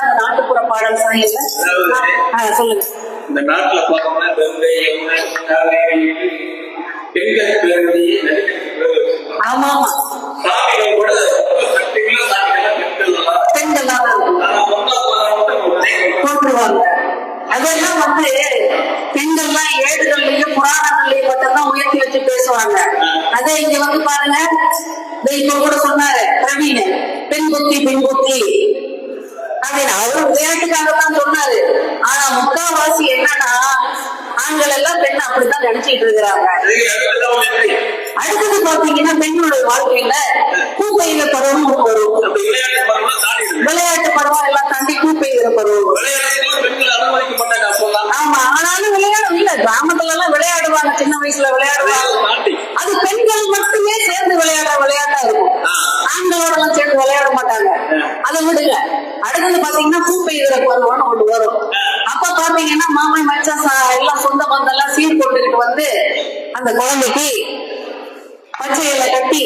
அந்த நாட்டுப்புற பாடல் சாயல்ல சொல்லுங்க. இந்த நாட்டுல பார்த்தோம்னா ஆமா ஆமா சாமிகள் கூட பெண்கள் போட்டுருவாங்க. அதெல்லாம் பெண்கள்லாம் ஏடுகள்லயும் புராணங்கள்லயும் மட்டும்தான் உயர்த்தி வச்சு பேசுவாங்க. அதே இங்க பாருங்க, இப்ப கூட சொன்னாரு பிரவீன், பெண் புத்தி பெண் புத்தி அப்படின்னு அவரும் விளையாட்டுக்காகத்தான் சொன்னாரு. ஆனா முக்காவாசி என்னன்னா ஆண்கள் எல்லாம் பெண் அப்படித்தான் நினைச்சிட்டு இருக்கிறாங்க. அடுத்தது பாத்தீங்கன்னா பெண்களுடைய வாழ்க்கையில பூப்பெய்கிற பருவம் வரும். விளையாட்டு பருவம் எல்லாம் தாண்டி பூப்பெய்கிற பருவம். ஆமா, ஆனாலும் விளையாடும் இல்ல, கிராமத்துல எல்லாம் விளையாடுவாங்க, சின்ன வயசுல விளையாடுவாங்க. அது பெண்கள் மட்டுமே சேர்ந்து விளையாடுற விளையாட்டா இருக்கும். ஆண்களோட எல்லாம் சேர்ந்து விளையாட மாட்டாங்க. அதை விடுங்க. அடுத்தது பாத்தீங்கன்னா பூப்பெய்கிற பருவம்னு ஒண்ணு வரும். அப்ப பாத்தீங்கன்னா மாமன் மச்சான் எல்லாம் சொந்த பந்தம் எல்லாம் சீர் கொண்டுகிட்டு அந்த குழந்தைக்கு பச்சையில கட்டி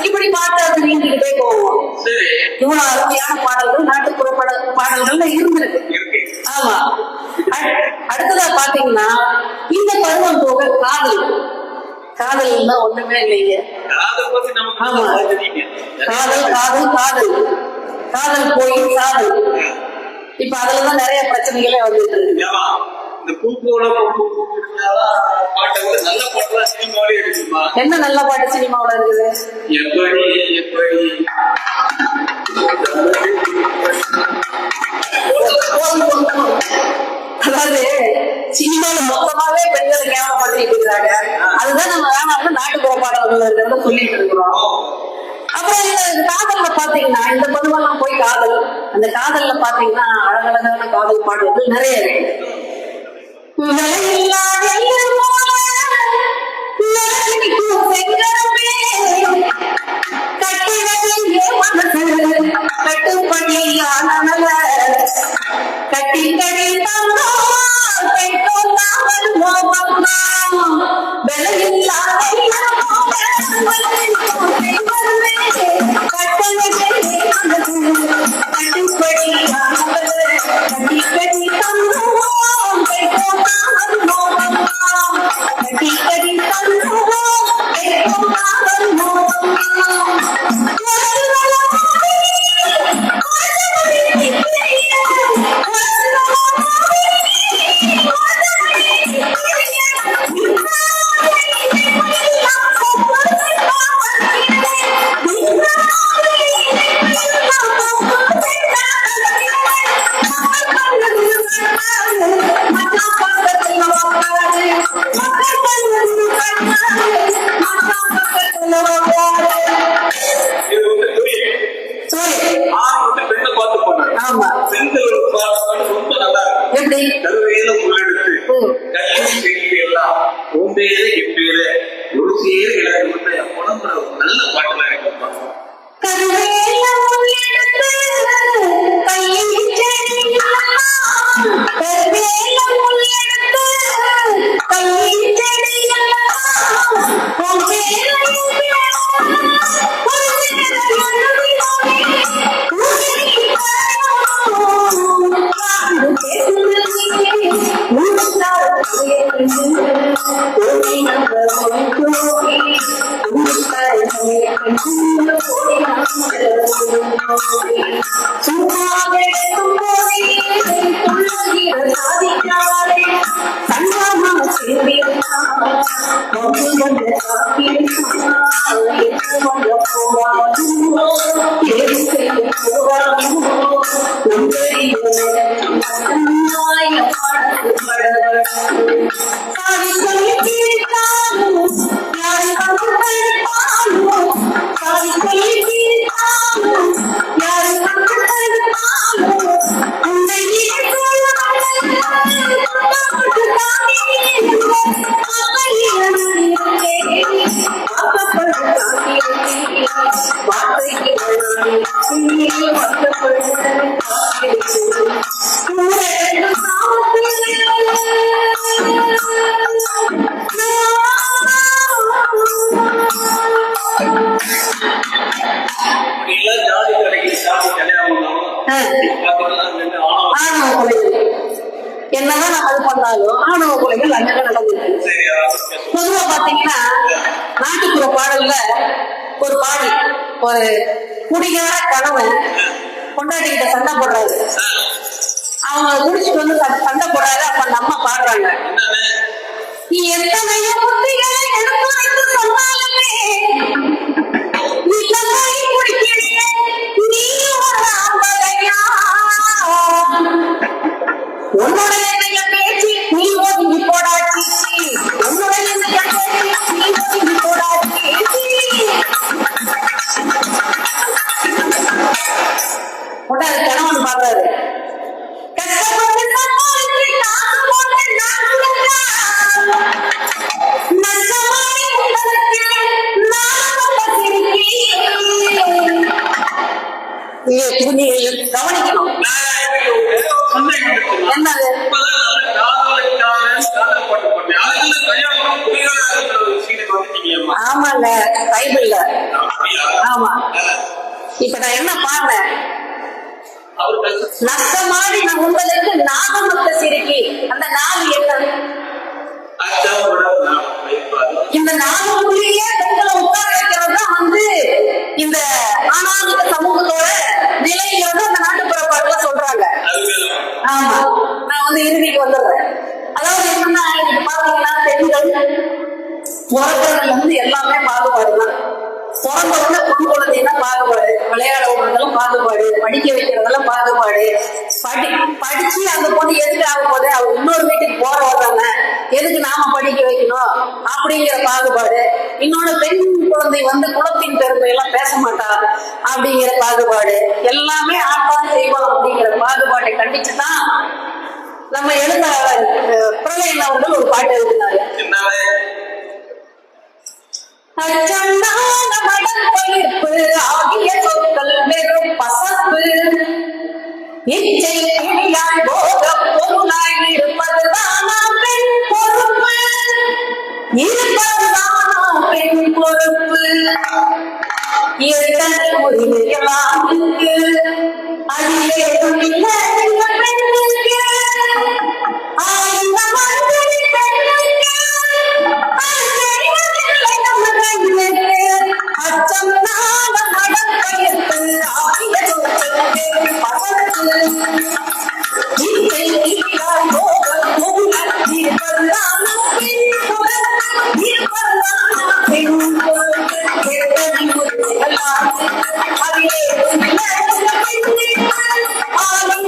இப்படி பாட்டு நீங்கிட்டே போவோம். இவ்வளவு அருமையான பாடல்கள் நாட்டுப்புற பாடல்கள்ல இருந்திருக்கு. ஆமா, அடுத்ததா பாத்தீங்கன்னா இந்த பருவம் போக காதல். காதல் ஒண்ணுமே இல்லைங்க. ஆமா, காதல் காதல் காதல் காதல் போய் காதல். இப்ப அதுலதான் நிறைய பிரச்சனைகளே வந்துட்டு இருக்கு. என்ன நல்ல பாட்டு சினிமாவுல இருக்குது? அதாவது சினிமால மொத்தமாவே பெண்களை கேவலப்படுத்திட்டு இருக்கிறாங்க. அதுதான் நம்ம வேணாம் நாட்டுப்புற பாடல்கள் இருக்கிறத சொல்லிட்டு இருக்கிறோம். அப்புறம் இந்த காதல்ல பாத்தீங்கன்னா இந்த பருவெல்லாம் போய் காதல், அந்த காதல்ல பாத்தீங்கன்னா அழகழகான காதல் பாடல்கள் நிறைய இருக்கு. நல்ல பாட்டுல இருக்கு. ஒரு பாடி ஒரு குடிகார கணவன் கொண்டாடிக்கிட்ட சண்டை போடுறாரு. அவங்க குடிச்சிட்டு வந்து சண்டை போடுறாரு. அப்ப நம்ம பாடுறாங்க, நீ எத்தனையோ புத்திகளை எடுத்துரைத்து சொன்னாலுமே நீ தன்னாய் குடிக்கிறீங்க, நீ ஒரு ஆம்பளையா? உன்னுடைய பேச்சு நீ ஒதுங்கி போடாச்சு, உன்னுடைய பேச்சு நீ ஒதுங்கி போடாச்சு. உடனே கணவன் பாடுறாரு, கஷ்டப்பட்டு சம்பாதிச்சு காசு போட்டு நஷ்டமாய் உங்களுக்கு நான் ரொம்ப சிரிக்கிறேன். நீ கவனிக்கணும். என்னது? ஆமாங்க, பைபிள்ல. ஆமா, இப்ப நான் என்ன பாடுறேன், நஷ்டமாடி நான் உங்களுக்கு நாகமத்த சிரிக்கி. அந்த நாள் என்ன? இந்த நாகமுடியே பெண்களை உட்கார வைக்கிறது தான் வந்து இந்த ஆணாதிக்க சமூகத்தோட நிலைங்கிறது அந்த நாட்டுப்புற பாட்டுல சொல்றாங்க. ஆமா, நான் வந்து இறுதிக்கு வந்துடுறேன். அதாவது என்னன்னா, இன்னைக்கு பாத்தீங்கன்னா பெண்கள் பிறந்ததுல இருந்து எல்லாமே பாகுபாடுதான். பிறந்தவங்க பொண்ணு குழந்தைன்னா பாகுபாடு, விளையாட விடுறதெல்லாம் பாகுபாடு, படிக்க வைக்கிறதெல்லாம் பாகுபாடு. படிச்சு அந்த பொண்ணு எதுக்கு ஆக போது, அவங்க இன்னொரு வீட்டுக்கு போறவங்க எதுக்கு நாம படிக்க வைக்கணும் அப்படிங்கிற பாகுபாடு. இன்னொன்னு, பெண் குழந்தை வந்து குலத்தின் பெருமை எல்லாம் பேச மாட்டா அப்படிங்கிற பாகுபாடு. எல்லாமே ஆட்டம் செய்வோம் அப்படிங்கிற பாகுபாட்டை கண்டிச்சுதான் நம்ம எழுத்தாளர் பிரளயன் அவர்கள் ஒரு பாட்டு எழுதினாரு. அச்சந்தான மடப்பயிர்ப்பு ஆகிய சொற்கள் வெறும் பசப்பு, இச்சை கிளியாய் போக பொருளாய் இருப்பதுதானா பெண் பொறுப்பு, இருப்பதுதானா பெண் பொறுப்பு. எத்தனை உரிமையெல்லாம் இருக்கு, அதிலே இல்லை பெண்ணுக்கு. ஆயிரம் மந்திரி பெண்ணுக்கு அச்சம் நாட மடப்பயிர்ப்பு ஆகிய சொற்கள் பசப்பு, இச்சை கிளியாய் போக பொருளாய் இருப்பதுதானா பெண் பொறுப்பு, இருப்பதுதானா பெண் பொறுப்பு. எத்தனை உரிமையெல்லாம் அதிலே இல்லை பெண்ணுக்கு. ஆயிரம்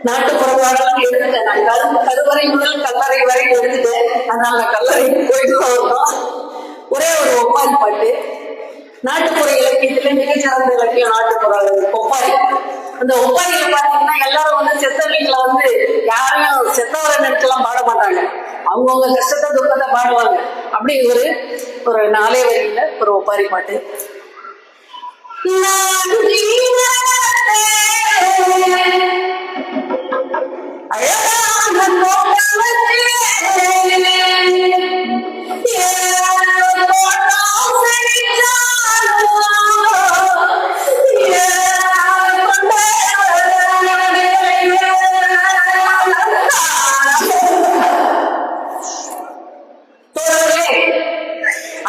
நாட்டுப்புற பாடலாம் எடுத்துட்டேன். நான் கருவறை முதல் கல்லறை வரை எடுத்துட்டேன். அதனால நான் கல்லறைக்கு போயிட்டு தான் வந்தோம். ஒரே ஒரு ஒப்பாரி பாட்டு. நாட்டுப்புற இலக்கியத்துல மிகச்சிறந்த இலக்கியம் நாட்டுப்புற ஒப்பாரி. அந்த ஒப்பாரியில பாத்தீங்கன்னா எல்லாரும் வந்து செத்த வீட்டுல வந்து யாரையும் செத்தவரை நினைச்செல்லாம் பாட மாட்டாங்க. அவங்கவுங்க கஷ்டத்தை துக்கத்தை பாடுவாங்க. அப்படி ஒரு 4 வரியில ஒரு ஒப்பாரி பாட்டு.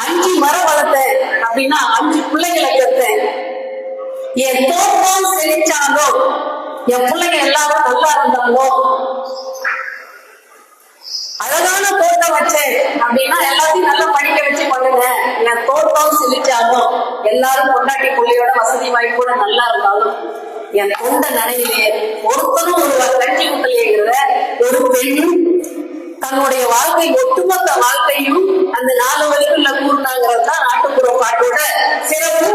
அஞ்சு மரம் வளர்த்தேன் அப்படின்னா 5 பிள்ளைகளை பெற்றேன். என் தோட்டம் செழிச்சாலோ, என் பிள்ளைங்க எல்லாரும் நல்லா இருந்தாலோ, அழகான தோட்டம் வச்சேன் அப்படின்னா எல்லாத்தையும் நல்லா படிக்க வச்சு பண்ணுங்க. என் தோட்டம் செழிச்சாலும், எல்லாரும் கொண்டாட்டி பிள்ளையோட வசதி வாய்ப்போட நல்லா இருந்தாலும், என் தொண்ட நனையிலே ஒருத்தரும் ஒரு கஞ்சி முட்டலைங்கிற ஒரு பெண்ணும் தன்னுடைய வாழ்க்கை ஒட்டுமொத்த வாழ்க்கையும் அந்த 4 வரிக்குள்ள கூறினாங்கிறது தான் நாட்டுப்புற பாட்டோட சிறப்பு.